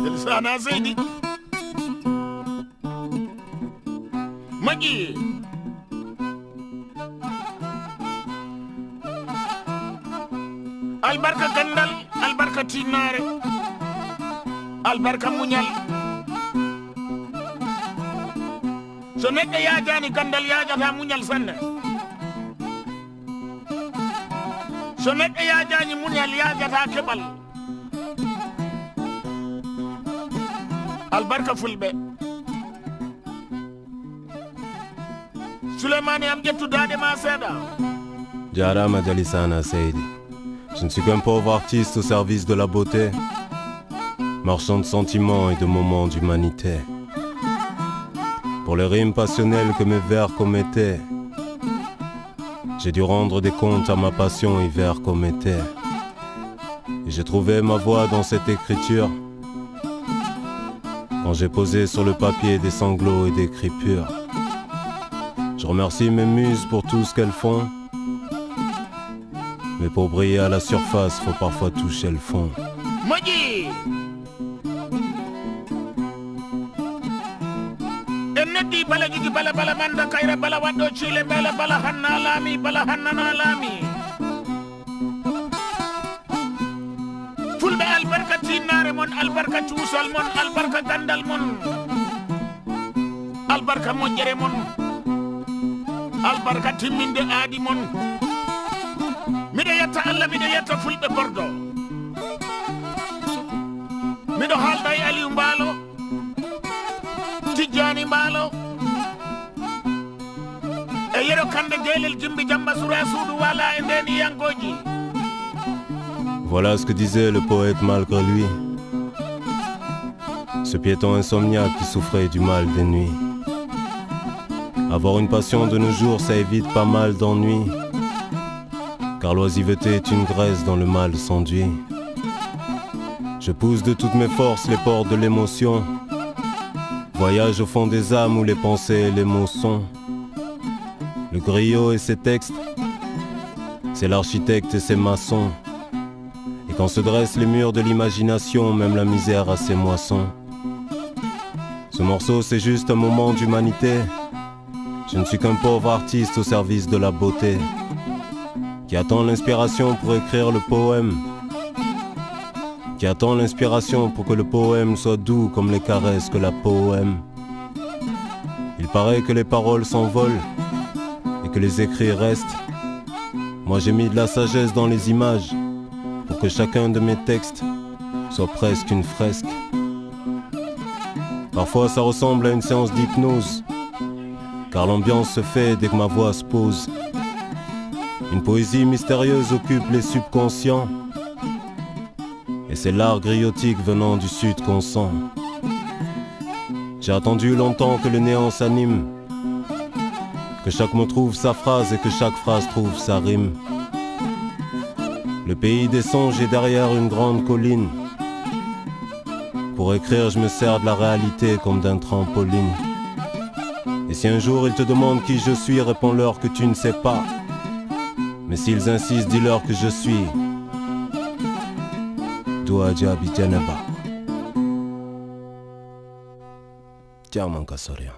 لسانا زيدي مجي البركة كندل البركة تيناري البركة مونيال سنك يا جاني كندل يا جاتا مونيال سنة سنك يا جاني مونيال يا جاتا كبل البركة فلبي سليماني أمجدت دادي ما سيدا Jara Majalisana Seidi. Je ne suis qu'un pauvre artiste au service de la beauté, marchand de sentiments et de moments d'humanité. Pour les rimes passionnelles que mes vers commettaient, j'ai dû rendre des comptes à ma passion hiver comme été. Et j'ai trouvé ma voix dans cette écriture, quand j'ai posé sur le papier des sanglots et des cris purs. Je remercie mes muses pour tout ce qu'elles font, mais pour briller à la surface, faut parfois toucher le fond. Maji Ennedi bala gigi bala bala manda kaira bala wado chile bala bala hanna lami bala hanna na lami Fulbe albarka tinare mon albarka chusal mon albarka gandal mon albarka mojere mon albarka timminde aadi mon miɗo yetta Allah miɗo yetta fulɓe bordo miɗo haalda e Aliou Mbaalo Tijjani Mbaalo e yero kande jeelel jimbi jamba sura suudu wala e nden yangoji. Voilà ce que disait le poète malgré lui, ce piéton insomniaque qui souffrait du mal des nuits. Avoir une passion de nos jours, ça évite pas mal d'ennuis, car l'oisiveté est une graisse dans le mal s'enduit. Je pousse de toutes mes forces les portes de l'émotion, voyage au fond des âmes où les pensées et les mots sont. Le griot et ses textes, c'est l'architecte et ses maçons. Et quand se dressent les murs de l'imagination, même la misère a ses moissons. Ce morceau, c'est juste un moment d'humanité. Je ne suis qu'un pauvre artiste au service de la beauté, qui attend l'inspiration pour écrire le poème, qui attend l'inspiration pour que le poème soit doux comme les caresses que la peau aime. Il paraît que les paroles s'envolent et que les écrits restent. Moi j'ai mis de la sagesse dans les images pour que chacun de mes textes soit presque une fresque. Parfois ça ressemble à une séance d'hypnose, car l'ambiance se fait dès que ma voix se pose. Une poésie mystérieuse occupe les subconscients, et c'est l'art griotique venant du sud qu'on sent. J'ai attendu longtemps que le néant s'anime, que chaque mot trouve sa phrase et que chaque phrase trouve sa rime. Le pays des songes est derrière une grande colline. Pour écrire, je me sers de la réalité comme d'un trampoline. Et si un jour ils te demandent qui je suis, réponds-leur que tu ne sais pas. Mais s'ils insistent, dis-leur que je suis Douadjabi Djanaba. Tiens mon Kassoria.